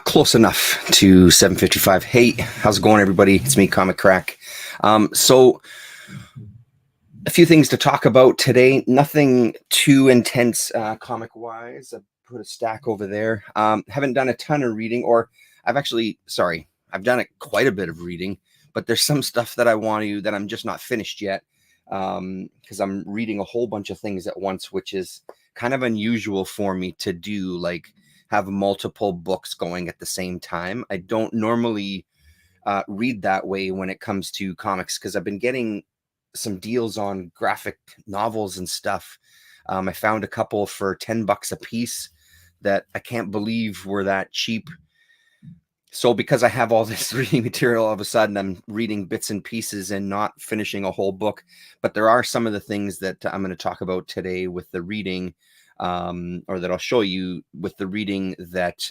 Close enough to 7:55. Hey, how's it going, everybody? It's me, Comic Crack. So a few things to talk about today. Nothing too intense comic-wise. I put a stack over there. Haven't done a ton of reading, or I've done quite a bit of reading, but there's some stuff that that I'm just not finished yet, because I'm reading a whole bunch of things at once, which is kind of unusual for me to do, like have multiple books going at the same time. I don't normally read that way when it comes to comics, because I've been getting some deals on graphic novels and stuff. I found a couple for $10 a piece that I can't believe were that cheap. So because I have all this reading material, all of a sudden I'm reading bits and pieces and not finishing a whole book. But there are some of the things that I'm going to talk about today with the reading, or that I'll show you with the reading that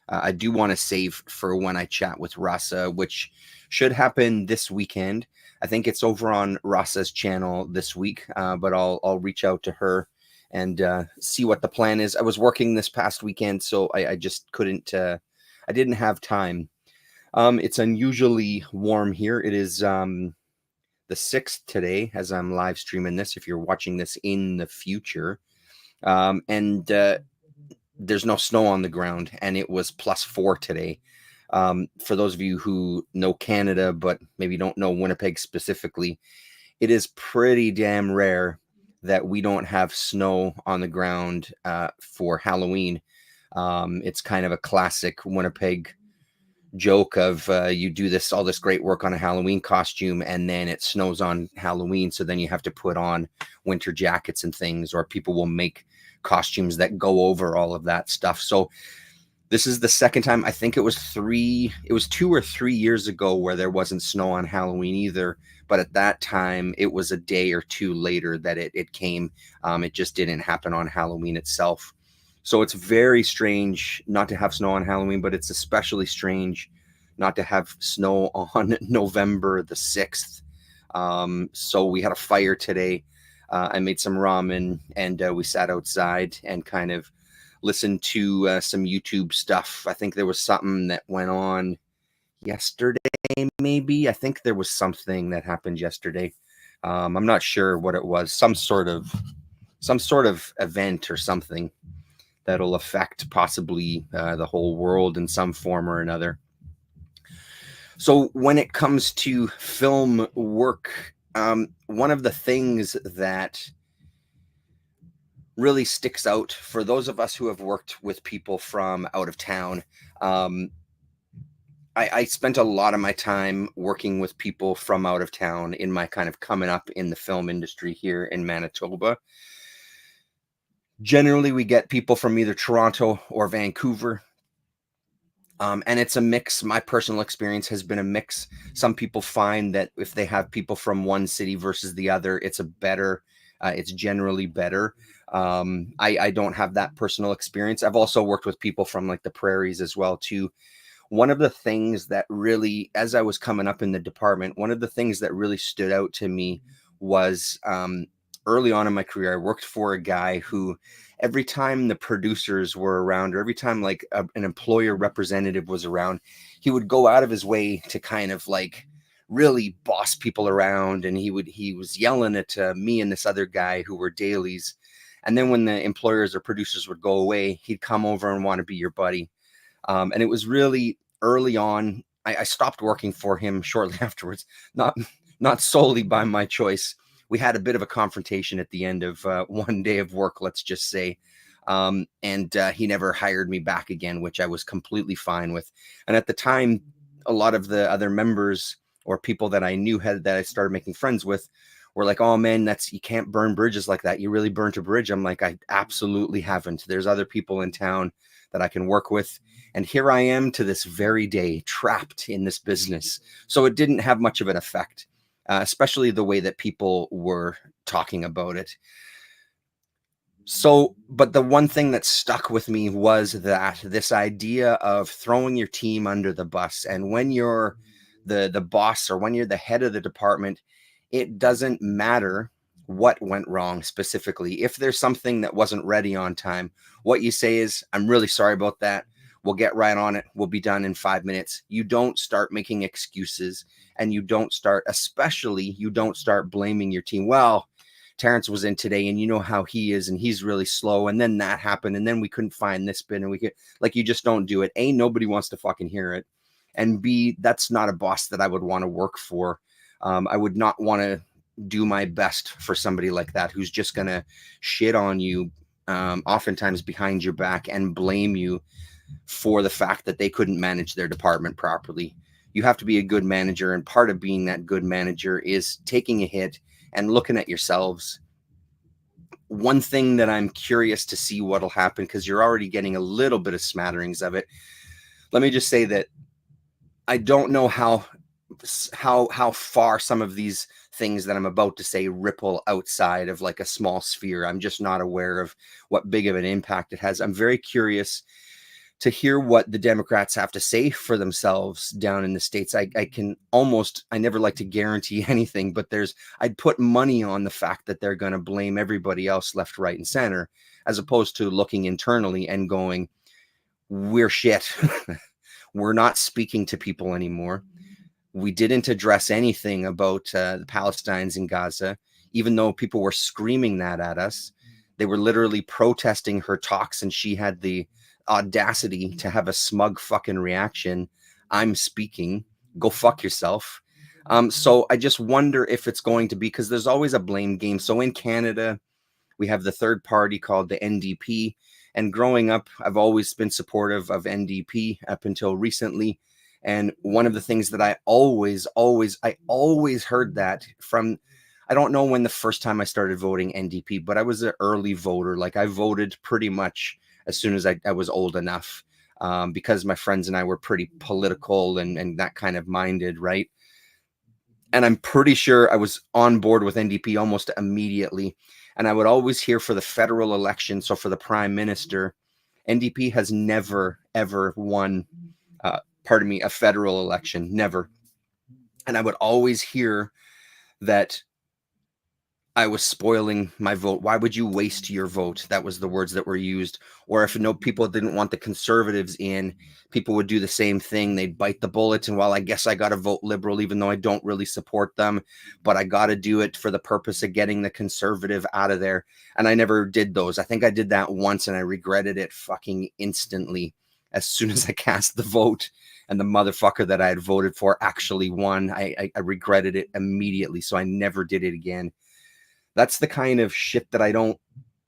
I do want to save for when I chat with Rasa, which should happen this weekend. I think it's over on Rasa's channel this week, but I'll reach out to her and see what the plan is. I was working this past weekend, so I just couldn't. I didn't have time. It's unusually warm here. It is the 6th today as I'm live streaming this. If you're watching this in the future, and there's no snow on the ground, and it was +4 today. For those of you who know Canada, but maybe don't know Winnipeg specifically, it is pretty damn rare that we don't have snow on the ground for Halloween. It's kind of a classic Winnipeg joke of you do all this great work on a Halloween costume, and then it snows on Halloween, so then you have to put on winter jackets and things, or people will make costumes that go over all of that stuff. So this is the second time. I think it was 2 or 3 years ago where there wasn't snow on Halloween either, but at that time it was a day or two later that it came. It just didn't happen on Halloween itself. So it's very strange not to have snow on Halloween, but it's especially strange not to have snow on November the 6th. So we had a fire today. I made some ramen, and we sat outside and kind of listened to some YouTube stuff. I think there was something that went on yesterday, maybe. I think there was something that happened yesterday. I'm not sure what it was. Some sort of event or something that'll affect possibly the whole world in some form or another. So when it comes to film work, one of the things that really sticks out for those of us who have worked with people from out of town, I spent a lot of my time working with people from out of town in my kind of coming up in the film industry here in Manitoba. Generally, we get people from either Toronto or Vancouver. And it's a mix. My personal experience has been a mix. Some people find that if they have people from one city versus the other, it's generally better. I don't have that personal experience. I've also worked with people from like the prairies as well too. One of the things that really, as I was coming up in the department, one of the things that really stood out to me was early on in my career, I worked for a guy who every time the producers were around, or every time like an employer representative was around, he would go out of his way to kind of like really boss people around. And he was yelling at me and this other guy who were dailies. And then when the employers or producers would go away, he'd come over and want to be your buddy. And it was really early on. I stopped working for him shortly afterwards, not solely by my choice. We had a bit of a confrontation at the end of one day of work, let's just say. And he never hired me back again, which I was completely fine with. And at the time, a lot of the other members or people that I knew that I started making friends with were like, "Oh man, you can't burn bridges like that. You really burnt a bridge." I'm like, "I absolutely haven't. There's other people in town that I can work with." And here I am to this very day, trapped in this business. So it didn't have much of an effect. Especially the way that people were talking about it. So, but the one thing that stuck with me was that this idea of throwing your team under the bus. And when you're the boss, or when you're the head of the department, it doesn't matter what went wrong specifically. If there's something that wasn't ready on time, what you say is, I'm really sorry about that. We'll get right on it. We'll be done in 5 minutes. You don't start making excuses, and you don't start, especially, you don't start blaming your team. Well, Terrence was in today, and you know how he is, and he's really slow. And then that happened, and then we couldn't find this bit, and we could, like, you just don't do it. A, nobody wants to fucking hear it. And B, that's not a boss that I would want to work for. I would not want to do my best for somebody like that who's just going to shit on you, oftentimes behind your back, and blame you for the fact that they couldn't manage their department properly. You have to be a good manager, and part of being that good manager is taking a hit and looking at yourselves. One thing that I'm curious to see what'll happen, because you're already getting a little bit of smatterings of it. Let me just say that I don't know how far some of these things that I'm about to say ripple outside of like a small sphere. I'm just not aware of what big of an impact it has. I'm very curious to hear what the Democrats have to say for themselves down in the States. I never like to guarantee anything, but I'd put money on the fact that they're going to blame everybody else left, right, and center, as opposed to looking internally and going, we're shit. We're not speaking to people anymore. We didn't address anything about the Palestinians in Gaza, even though people were screaming that at us. They were literally protesting her talks, and she had the audacity to have a smug fucking reaction. I'm speaking. Go fuck yourself. So I just wonder if it's going to be, because there's always a blame game. So in Canada, we have the third party called the NDP. And growing up, I've always been supportive of NDP up until recently. And one of the things that I always heard that from, I don't know when the first time I started voting NDP, but I was an early voter. Like, I voted pretty much as soon as I was old enough, because my friends and I were pretty political and that kind of minded, right? And I'm pretty sure I was on board with NDP almost immediately. And I would always hear for the federal election, so for the prime minister, NDP has never, ever won, a federal election, never. And I would always hear that I was spoiling my vote. Why would you waste your vote? That was the words that were used. Or if people didn't want the conservatives in, people would do the same thing. They'd bite the bullet. And, well, I guess I got to vote liberal, even though I don't really support them, but I got to do it for the purpose of getting the conservative out of there. And I never did those. I think I did that once, and I regretted it fucking instantly as soon as I cast the vote. And the motherfucker that I had voted for actually won. I regretted it immediately. So I never did it again. That's the kind of shit that I don't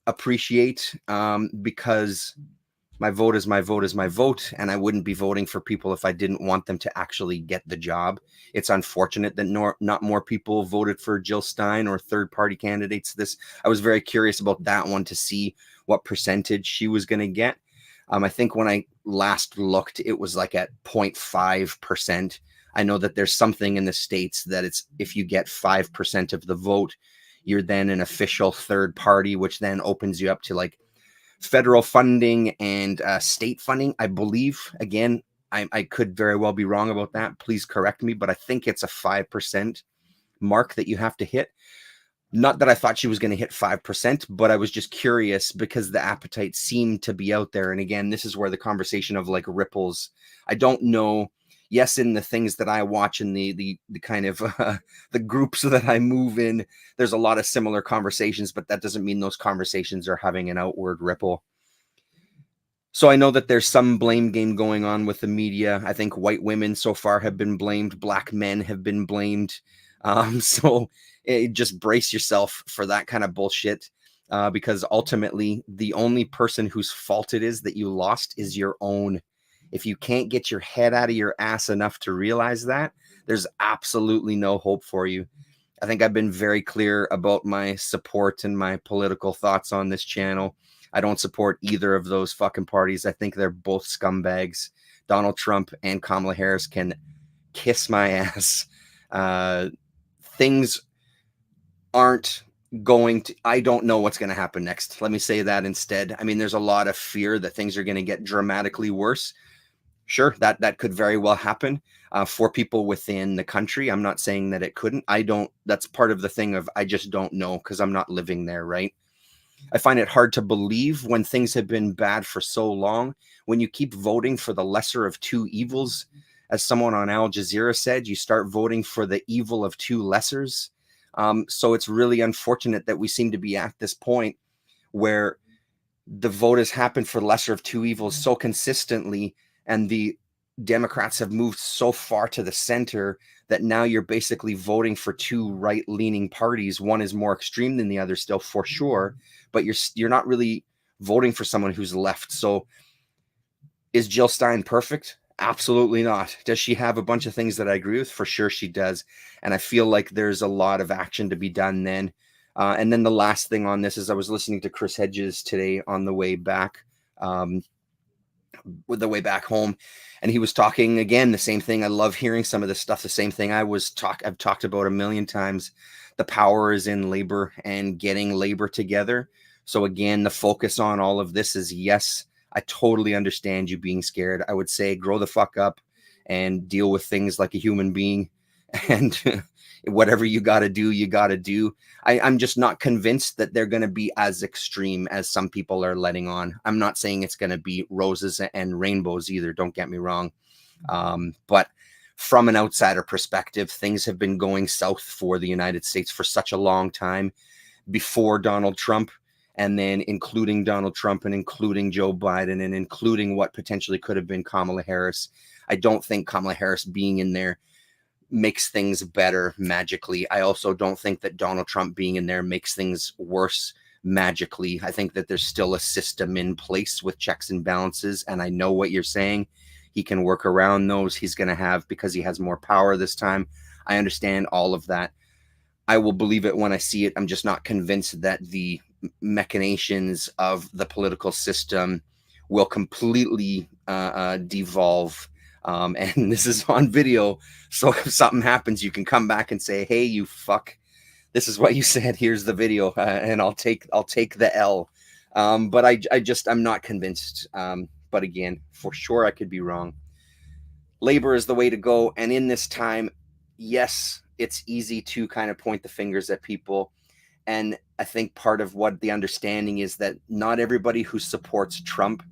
appreciate, because my vote is my vote is my vote, and I wouldn't be voting for people if I didn't want them to actually get the job. It's unfortunate that not more people voted for Jill Stein or third-party candidates. I was very curious about that one to see what percentage she was going to get. I think when I last looked, it was like at 0.5%. I know that there's something in the States that it's, if you get 5% of the vote, you're then an official third party, which then opens you up to like federal funding and state funding, I believe. Again, I could very well be wrong about that. Please correct me, but I think it's a 5% mark that you have to hit. Not that I thought she was going to hit 5%, but I was just curious because the appetite seemed to be out there. And again, this is where the conversation of like ripples. I don't know. Yes, in the things that I watch in the kind of the groups that I move in, there's a lot of similar conversations, but that doesn't mean those conversations are having an outward ripple. So I know that there's some blame game going on with the media. I think white women so far have been blamed. Black men have been blamed. So just brace yourself for that kind of bullshit, because ultimately the only person whose fault it is that you lost is your own. If you can't get your head out of your ass enough to realize that, there's absolutely no hope for you. I think I've been very clear about my support and my political thoughts on this channel. I don't support either of those fucking parties. I think they're both scumbags. Donald Trump and Kamala Harris can kiss my ass. Things aren't going to, I don't know what's going to happen next. Let me say that instead. I mean, there's a lot of fear that things are going to get dramatically worse. Sure, that could very well happen for people within the country. I'm not saying that it couldn't. I don't. That's part of the thing of I just don't know because I'm not living there, right? I find it hard to believe when things have been bad for so long. When you keep voting for the lesser of two evils, as someone on Al Jazeera said, you start voting for the evil of two lessers. So it's really unfortunate that we seem to be at this point where the vote has happened for the lesser of two evils so consistently, and the Democrats have moved so far to the center that now you're basically voting for two right-leaning parties. One is more extreme than the other, still for sure, but you're not really voting for someone who's left. So, is Jill Stein perfect? Absolutely not. Does she have a bunch of things that I agree with? For sure, she does. And I feel like there's a lot of action to be done then. And then the last thing on this is I was listening to Chris Hedges today on the way back, with the way back home, and he was talking again the same thing. I love hearing some of this stuff. The same thing I've talked about a million times. The power is in labor and getting labor together. So again, the focus on all of this is yes, I totally understand you being scared. I would say grow the fuck up and deal with things like a human being, and whatever you got to do, you got to do. I'm just not convinced that they're going to be as extreme as some people are letting on. I'm not saying it's going to be roses and rainbows either. Don't get me wrong. But from an outsider perspective, things have been going south for the United States for such a long time before Donald Trump, and then including Donald Trump and including Joe Biden and including what potentially could have been Kamala Harris. I don't think Kamala Harris being in there makes things better magically. I also don't think that Donald Trump being in there makes things worse magically. I think that there's still a system in place with checks and balances. And I know what you're saying. He can work around those. He's going to have, because he has more power this time. I understand all of that. I will believe it when I see it. I'm just not convinced that the machinations of the political system will completely devolve. And this is on video, so if something happens, you can come back and say, "Hey, you fuck! This is what you said. Here's the video," and I'll take the L. But I'm not convinced. But again, for sure, I could be wrong. Labor is the way to go, and in this time, yes, it's easy to kind of point the fingers at people. And I think part of what the understanding is that not everybody who supports Trump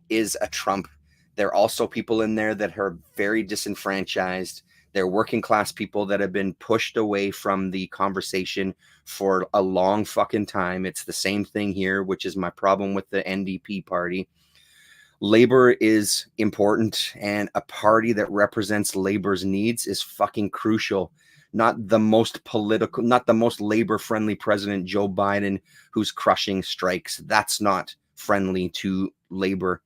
is a Trump. There are also people in there that are very disenfranchised. They're working class people that have been pushed away from the conversation for a long fucking time. It's the same thing here, which is my problem with the NDP party. Labor is important, and a party that represents labor's needs is fucking crucial. Not the most political, not the most labor friendly president, Joe Biden, who's crushing strikes. That's not friendly to labor.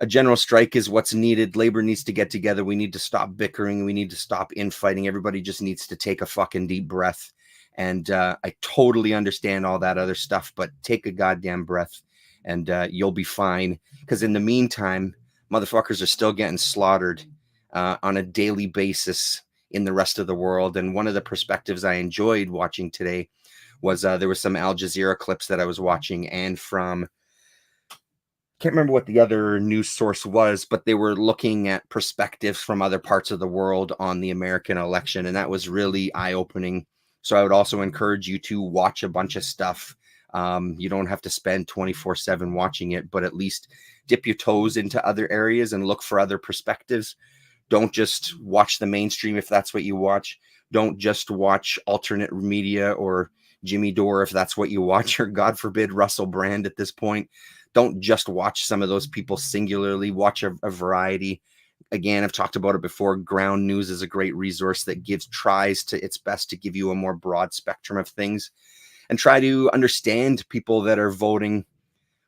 A general strike is what's needed. Labor needs to get together. We need to stop bickering. We need to stop infighting. Everybody just needs to take a fucking deep breath. And I totally understand all that other stuff, but take a goddamn breath and you'll be fine. Because in the meantime, motherfuckers are still getting slaughtered on a daily basis in the rest of the world. And one of the perspectives I enjoyed watching today was there was some Al Jazeera clips that I was watching, and from, can't remember what the other news source was, but they were looking at perspectives from other parts of the world on the American election, and that was really eye-opening. So I would also encourage you to watch a bunch of stuff. You don't have to spend 24/7 watching it, but at least dip your toes into other areas and look for other perspectives. Don't just watch the mainstream if that's what you watch. Don't just watch alternate media or Jimmy Dore if that's what you watch, or God forbid, Russell Brand at this point. Don't just watch some of those people singularly. Watch a variety. Again, I've talked about it before. Ground News is a great resource that tries to its best to give you a more broad spectrum of things, and try to understand people that are voting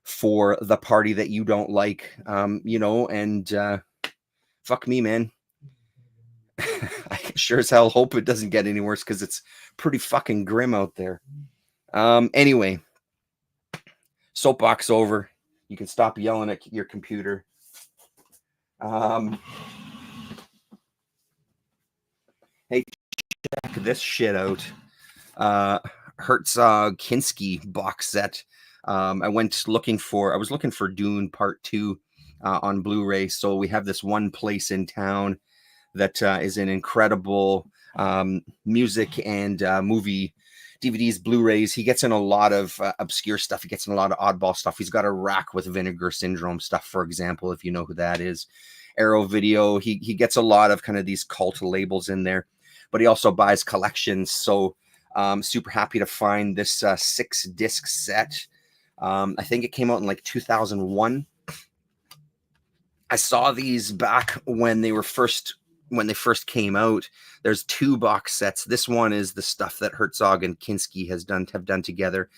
for the party that you don't like. And fuck me, man. I sure as hell hope it doesn't get any worse, because it's pretty fucking grim out there. Anyway, soapbox over. You can stop yelling at your computer. Hey, check this shit out. Herzog Kinski box set. I was looking for Dune Part 2. on Blu-ray. So we have this one place in town that is an incredible music and movie DVDs, Blu-rays. He gets in a lot of obscure stuff. He gets in a lot of oddball stuff. He's got a rack with Vinegar Syndrome stuff, for example, if you know who that is. Arrow Video. He gets a lot of kind of these cult labels in there, but he also buys collections. So super happy to find this 6-disc set. I think it came out in like 2001. I saw these back when they first came out. There's 2 box sets. This one is the stuff that Herzog and Kinski have done together.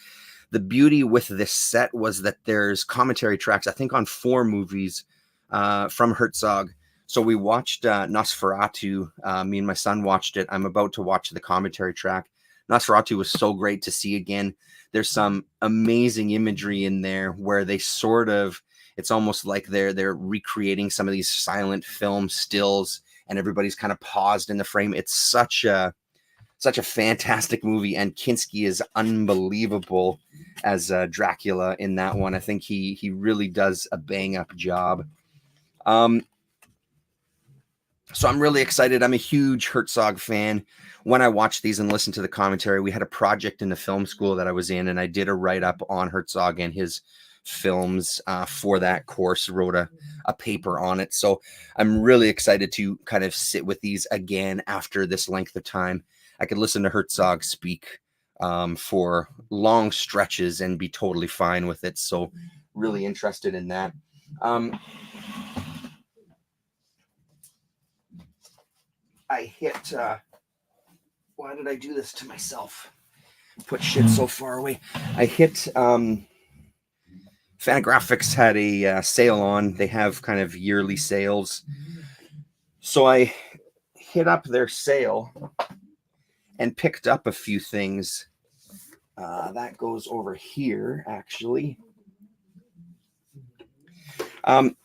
The beauty with this set was that there's commentary tracks, I think, on 4 movies from Herzog. So we watched Nosferatu. Me and my son watched it. I'm about to watch the commentary track. Nosferatu was so great to see again. There's some amazing imagery in there where they sort of, it's almost like they're recreating some of these silent film stills, and everybody's kind of paused in the frame. It's such a fantastic movie, and Kinski is unbelievable as Dracula in that one. I think he really does a bang up job. So I'm really excited. I'm a huge Herzog fan. When I watched these and listened to the commentary, we had a project in the film school that I was in, and I did a write-up on Herzog and his films for that course, wrote a paper on it. So I'm really excited to kind of sit with these again after this length of time. I could listen to Herzog speak for long stretches and be totally fine with it. So really interested in that. I hit, why did I do this to myself? Put shit so far away. I hit, Fantagraphics had a sale on. They have kind of yearly sales. So I hit up their sale and picked up a few things. That goes over here, actually. I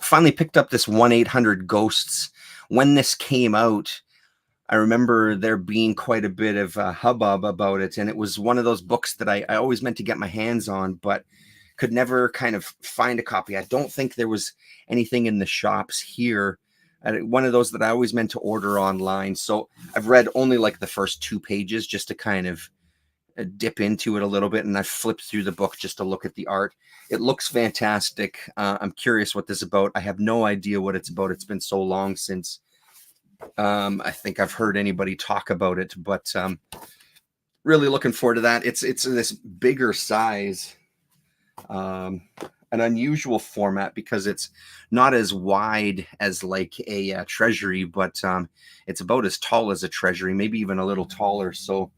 finally picked up this 1-800-GHOSTS. When this came out, I remember there being quite a bit of hubbub about it, and it was one of those books that I always meant to get my hands on, but could never kind of find a copy. I don't think there was anything in the shops here. One of those that I always meant to order online. So I've read only like the first 2 pages just to kind of dip into it a little bit, and I flipped through the book just to look at the art. It looks fantastic. I'm curious what this is about. I have no idea what it's about. It's been so long since I think I've heard anybody talk about it, but really looking forward to that. It's in this bigger size, an unusual format because it's not as wide as like a treasury, but it's about as tall as a treasury, maybe even a little taller. So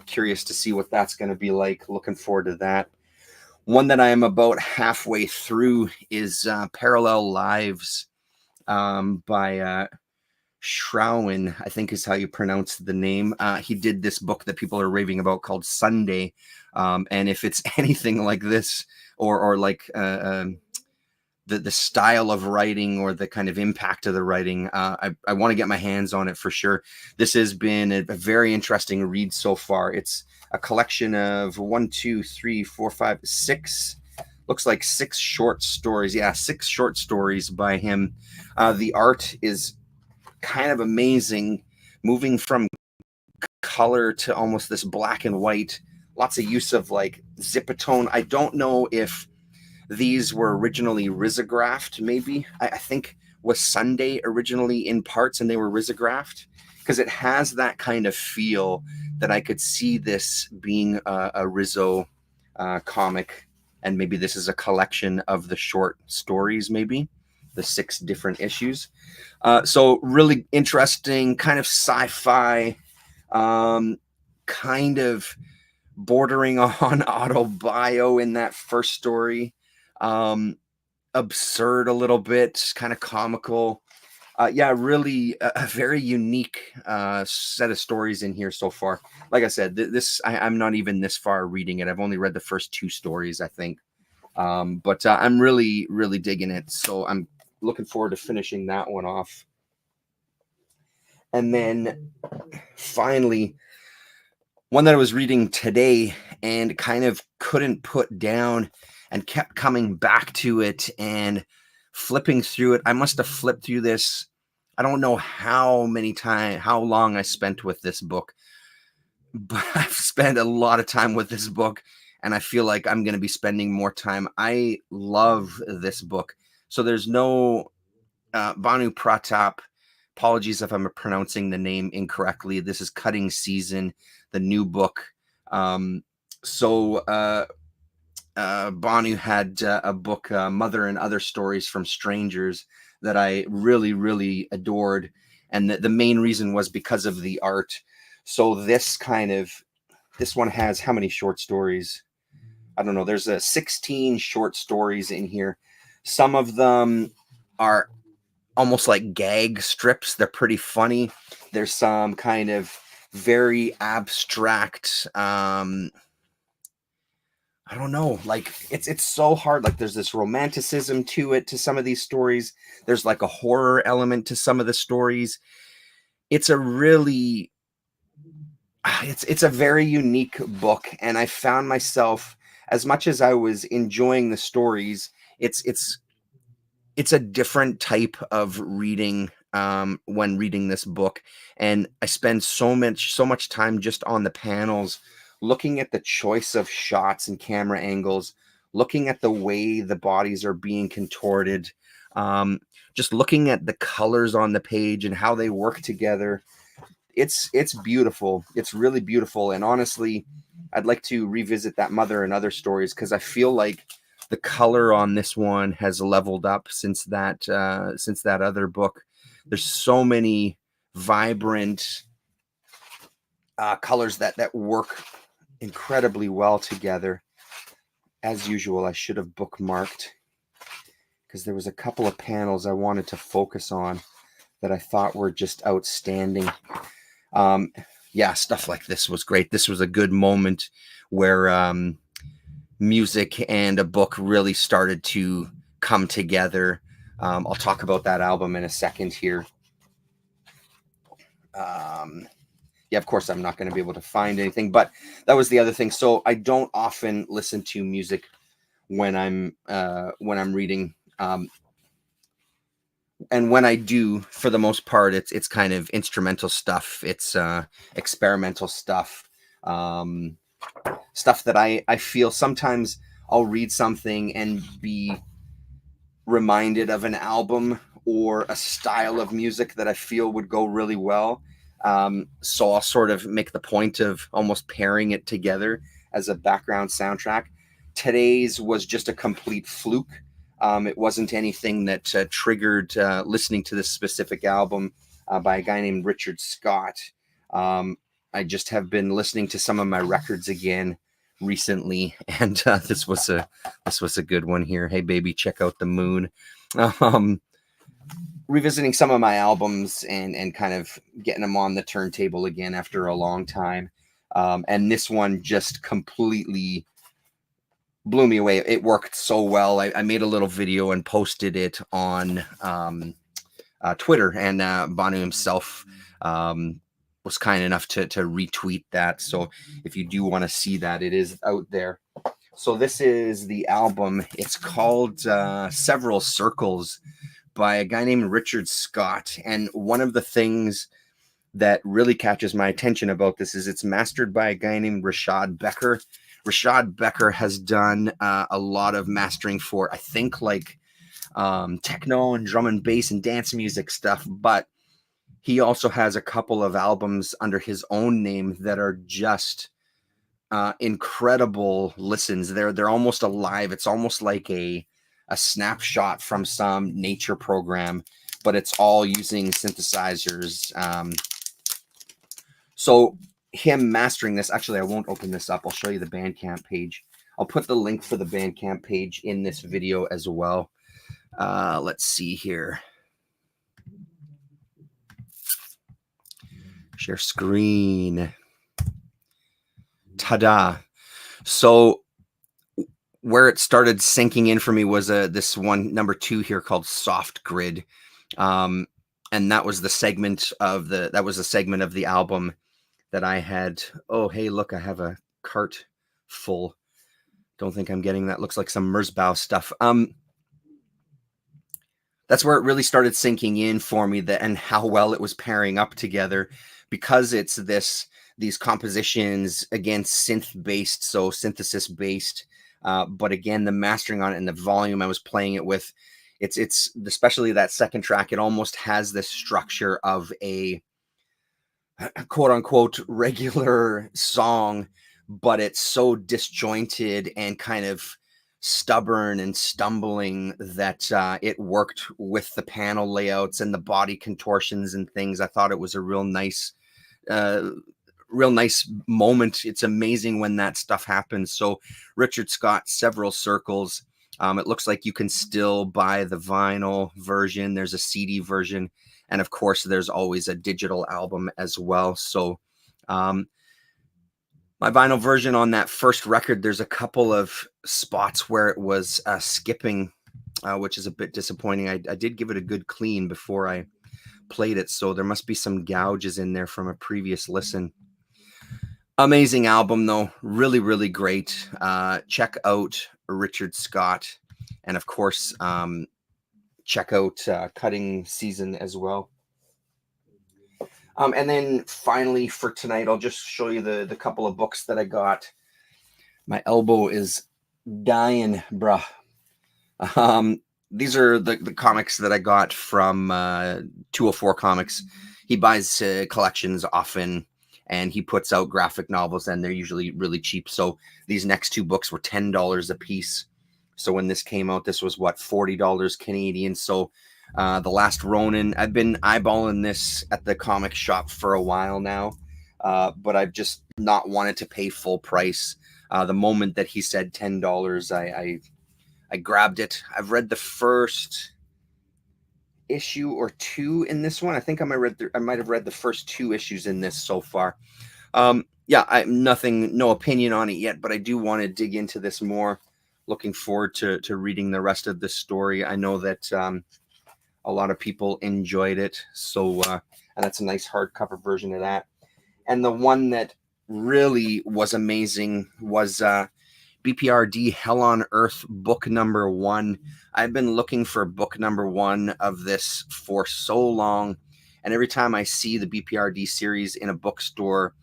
curious to see what that's going to be like. Looking forward to that. One that I am about halfway through is Parallel Lives by Schrauen, I think is how you pronounce the name. He did this book that people are raving about called Sunday. And if it's anything like this, or like the style of writing or the kind of impact of the writing, I want to get my hands on it for sure. This has been a very interesting read so far. It's a collection of 6, looks like 6 short stories. Yeah, 6 short stories by him. The art is kind of amazing, moving from color to almost this black and white. Lots of use of like Zipatone. I don't know if these were originally risographed, maybe. I think was Sunday originally in parts and they were risographed, because it has that kind of feel that I could see this being a Rizzo comic, and maybe this is a collection of the short stories, maybe the 6 different issues. So really interesting, kind of sci-fi, kind of bordering on autobio in that first story. Absurd a little bit, kind of comical. Yeah, really a very unique set of stories in here so far. Like I said, I'm not even this far reading it. I've only read the first 2 stories, I think. But I'm really, really digging it. So I'm looking forward to finishing that one off. And then finally, one that I was reading today and kind of couldn't put down, and kept coming back to it and flipping through it. I must have flipped through this. I don't know how long I spent with this book, but I've spent a lot of time with this book, and I feel like I'm going to be spending more time. I love this book. So there's no Bhanu Pratap. Apologies if I'm pronouncing the name incorrectly. This is Cutting Season, the new book. Bhanu had a book, Mother and Other Stories from Strangers, that I really, really adored. And the main reason was because of the art. So this one has how many short stories? I don't know. There's 16 short stories in here. Some of them are almost like gag strips. They're pretty funny. There's some kind of very abstract, I don't know, like it's so hard. Like there's this romanticism to it, to some of these stories. There's like a horror element to some of the stories. It's a really it's a very unique book, and I found myself, as much as I was enjoying the stories, it's a different type of reading when reading this book. And I spend so much time just on the panels, looking at the choice of shots and camera angles, looking at the way the bodies are being contorted, just looking at the colors on the page and how they work together. It's beautiful. It's really beautiful. And honestly, I'd like to revisit that Mother and Other Stories, because I feel like the color on this one has leveled up since that other book. There's so many vibrant colors that work incredibly well together. As usual, I should have bookmarked, because there was a couple of panels I wanted to focus on that I thought were just outstanding. Yeah, stuff like this was great. This was a good moment where music and a book really started to come together. I'll talk about that album in a second here. Yeah, of course, I'm not going to be able to find anything, but that was the other thing. So I don't often listen to music when I'm reading. And when I do, for the most part, it's kind of instrumental stuff. It's experimental stuff, stuff that I feel sometimes I'll read something and be reminded of an album or a style of music that I feel would go really well. So I'll sort of make the point of almost pairing it together as a background soundtrack. Today's was just a complete fluke. It wasn't anything that triggered listening to this specific album by a guy named Richard Scott. I just have been listening to some of my records again recently, and this was a good one here. Hey baby, check out the moon. Revisiting some of my albums and kind of getting them on the turntable again after a long time. And this one just completely blew me away. It worked so well. I made a little video and posted it on Twitter, and Bhanu himself was kind enough to retweet that. So if you do want to see that, it is out there. So this is the album. It's called Several Circles by a guy named Richard Scott. And one of the things that really catches my attention about this is it's mastered by a guy named Rashad Becker. Rashad Becker has done a lot of mastering for, I think, like techno and drum and bass and dance music stuff, but he also has a couple of albums under his own name that are just incredible listens. They're almost alive. It's almost like a snapshot from some nature program, but it's all using synthesizers. So him mastering this, actually, I won't open this up. I'll show you the Bandcamp page. I'll put the link for the Bandcamp page in this video as well. Let's see here. Share screen. Ta-da. So where it started sinking in for me was this one, number 2 here, called Soft Grid. And that was the segment of the album that I had. Oh, hey, look, I have a cart full Don't think I'm getting that. Looks like some Merzbow stuff. That's where it really started sinking in for me, that and how well it was pairing up together, because it's these compositions, again, synth based, so synthesis based. But again, the mastering on it and the volume I was playing it with, it's especially that second track. It almost has this structure of a quote unquote regular song, but it's so disjointed and kind of stubborn and stumbling that it worked with the panel layouts and the body contortions and things. I thought it was a uh, real nice moment. It's amazing when that stuff happens. So Richard Scott, Several Circles. It looks like you can still buy the vinyl version. There's a CD version. And of course, there's always a digital album as well. So my vinyl version on that first record, there's a couple of spots where it was skipping, which is a bit disappointing. I did give it a good clean before I played it, so there must be some gouges in there from a previous listen. Amazing album, though. Really, really great. Check out Richard Scott. And of course, check out Cutting Season as well. And then finally for tonight, I'll just show you the couple of books that I got. My elbow is dying, bruh. These are the comics that I got from 204 Comics. He buys collections often, and he puts out graphic novels, and they're usually really cheap. So these next two books were $10 a piece. So when this came out, this was what, $40 Canadian. So The Last Ronin, I've been eyeballing this at the comic shop for a while now, but I've just not wanted to pay full price. The moment that he said $10, I grabbed it. I've read the first issue or two in this one. I think I might have read the first two issues in this so far. Yeah, no opinion on it yet, but I do want to dig into this more. Looking forward to reading the rest of the story. I know that a lot of people enjoyed it, so and that's a nice hardcover version of that. And the one that really was amazing was BPRD Hell on Earth book number 1. I've been looking for book number 1 of this for so long, and every time I see the BPRD series in a bookstore,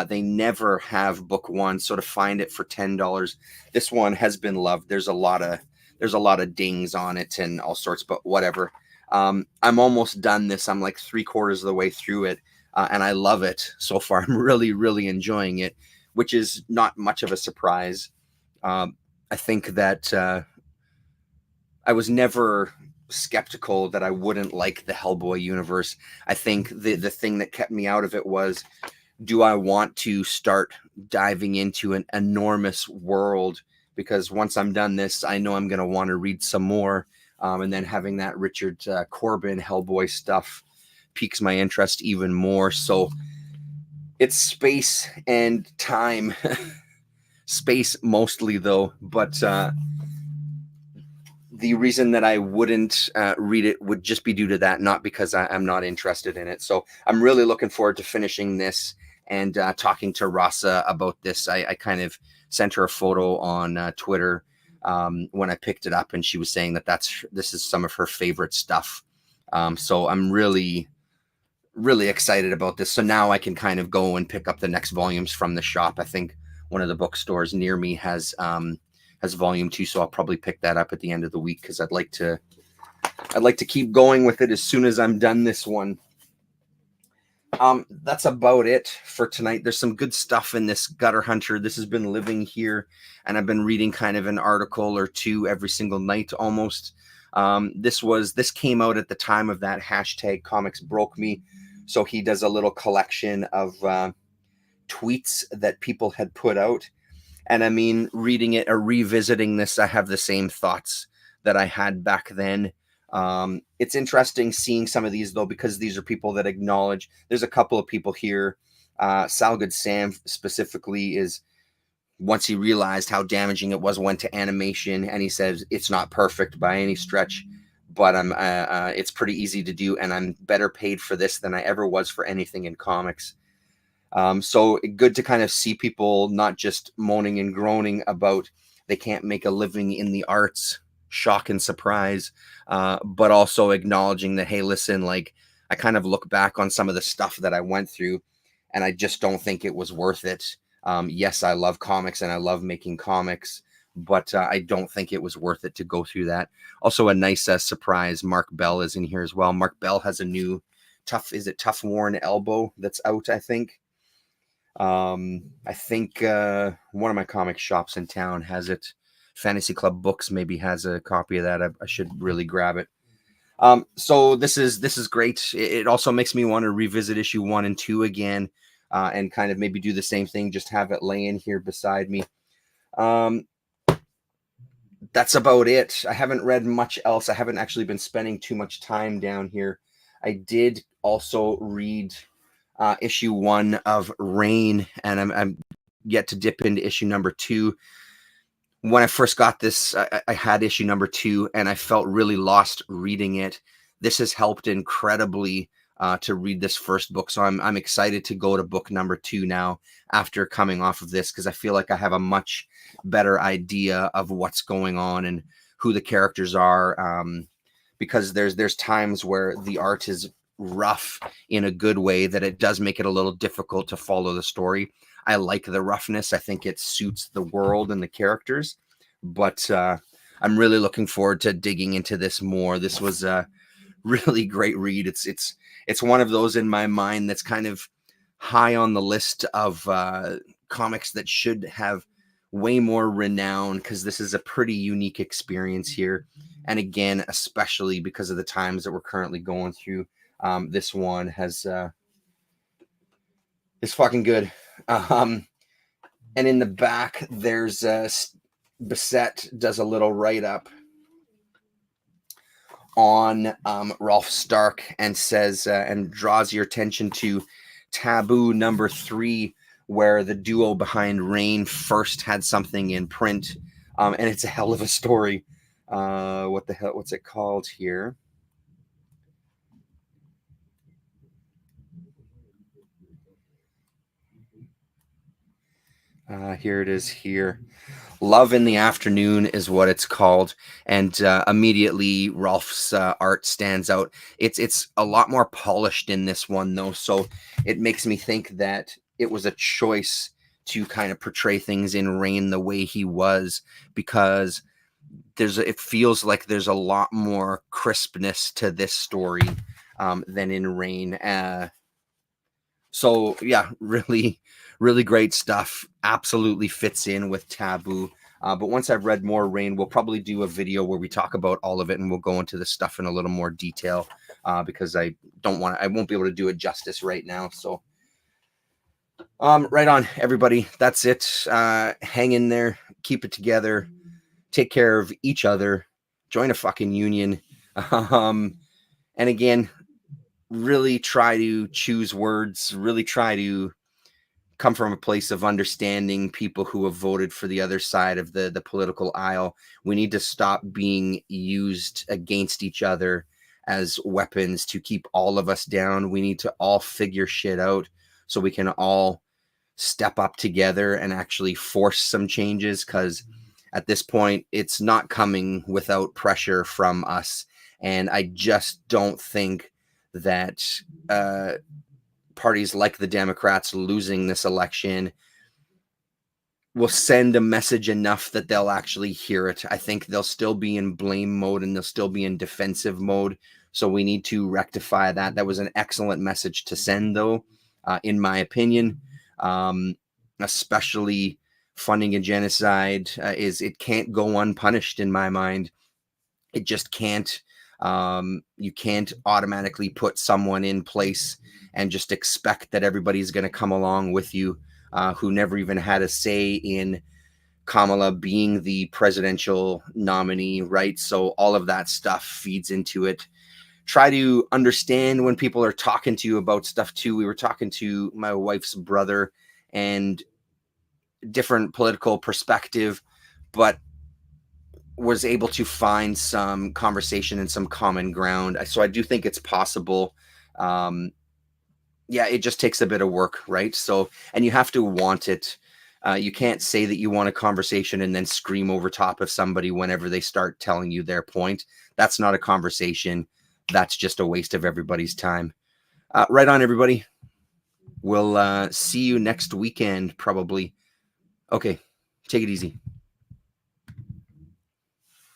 they never have book 1. So to find it for $10, this one has been loved. There's a lot of dings on it and all sorts, but whatever. I'm almost done this. I'm like 3/4 of the way through it, and I love it so far. I'm really, really enjoying it, which is not much of a surprise. I think that I was never skeptical that I wouldn't like the Hellboy universe. I think the thing that kept me out of it was, do I want to start diving into an enormous world? Because once I'm done this, I know I'm going to want to read some more. And then having that Richard Corbin Hellboy stuff piques my interest even more. So it's space and time. Space mostly, though. But the reason that I wouldn't read it would just be due to that, not because I'm not interested in it. So I'm really looking forward to finishing this and talking to Rasa about this. I kind of sent her a photo on Twitter when I picked it up, and she was saying that this is some of her favorite stuff. So I'm really, really excited about this. So now I can kind of go and pick up the next volumes from the shop. I think one of the bookstores near me has volume 2, so I'll probably pick that up at the end of the week, because I'd like to keep going with it as soon as I'm done this one. That's about it for tonight. There's some good stuff in this Gutter Hunter. This has been living here, and I've been reading kind of an article or two every single night almost. This came out at the time of that hashtag Comics Broke Me. So he does a little collection of tweets that people had put out. And I mean, reading it or revisiting this, I have the same thoughts that I had back then. It's interesting seeing some of these, though, because these are people that acknowledge. There's a couple of people here. Salgood Sam specifically is, once he realized how damaging it was, went to animation, and he says it's not perfect by any stretch, but it's pretty easy to do, and I'm better paid for this than I ever was for anything in comics. So good to kind of see people not just moaning and groaning about they can't make a living in the arts. Shock and surprise, but also acknowledging that, hey, listen, like, I kind of look back on some of the stuff that I went through, and I just don't think it was worth it. Yes, I love comics and I love making comics, but I don't think it was worth it to go through that. Also, a nice surprise, Mark Bell is in here as well. Mark Bell has a new Tough Worn Elbow that's out, I think. I think one of my comic shops in town has it. Fantasy Club Books maybe has a copy of that. I should really grab it. So this is great. It also makes me want to revisit issue 1 and 2 again, and kind of maybe do the same thing, just have it laying here beside me. That's about it. I haven't read much else. I haven't actually been spending too much time down here. I did also read issue 1 of Rain, and I'm yet to dip into issue number 2. When I first got this, I had issue number 2, and I felt really lost reading it. This has helped incredibly to read this first book, so I'm excited to go to book number 2 now after coming off of this, because I feel like I have a much better idea of what's going on and who the characters are. Because there's times where the art is rough in a good way that it does make it a little difficult to follow the story. I like the roughness. I think it suits the world and the characters, but I'm really looking forward to digging into this more. This was a really great read. It's one of those in my mind that's kind of high on the list of comics that should have way more renown, because this is a pretty unique experience here. And again, especially because of the times that we're currently going through, this one has is fucking good. And in the back, there's Bissett does a little write-up on Rolf Stark, and says and draws your attention to Taboo number 3, where the duo behind Rain first had something in print, and it's a hell of a story. What's it called here? Here it is here. Love in the Afternoon is what it's called, and immediately Rolf's art stands out. It's a lot more polished in this one, though, so it makes me think that it was a choice to kind of portray things in Rain the way he was, because it feels like there's a lot more crispness to this story than in Rain. So yeah, really, really great stuff. Absolutely fits in with Taboo. But once I've read more Rain, we'll probably do a video where we talk about all of it, and we'll go into the stuff in a little more detail, because I won't be able to do it justice right now. So right on, everybody. That's it. Hang in there. Keep it together. Take care of each other. Join a fucking union. And again, really try to choose words, really try to come from a place of understanding people who have voted for the other side of the political aisle. We need to stop being used against each other as weapons to keep all of us down. We need to all figure shit out so we can all step up together and actually force some changes, because at this point, it's not coming without pressure from us. And I just don't think that parties like the Democrats losing this election will send a message enough that they'll actually hear it. I think they'll still be in blame mode, and they'll still be in defensive mode. So we need to rectify that. That was an excellent message to send, though, in my opinion. Especially funding a genocide it can't go unpunished in my mind. It just can't. You can't automatically put someone in place and just expect that everybody's going to come along with you, who never even had a say in Kamala being the presidential nominee, right? So all of that stuff feeds into it. Try to understand when people are talking to you about stuff too. We were talking to my wife's brother, and different political perspective, but was able to find some conversation and some common ground. So I do think it's possible. Yeah, it just takes a bit of work, right? So, and you have to want it. You can't say that you want a conversation and then scream over top of somebody whenever they start telling you their point. That's not a conversation. That's just a waste of everybody's time. Right on, everybody. We'll see you next weekend, probably. Okay, take it easy.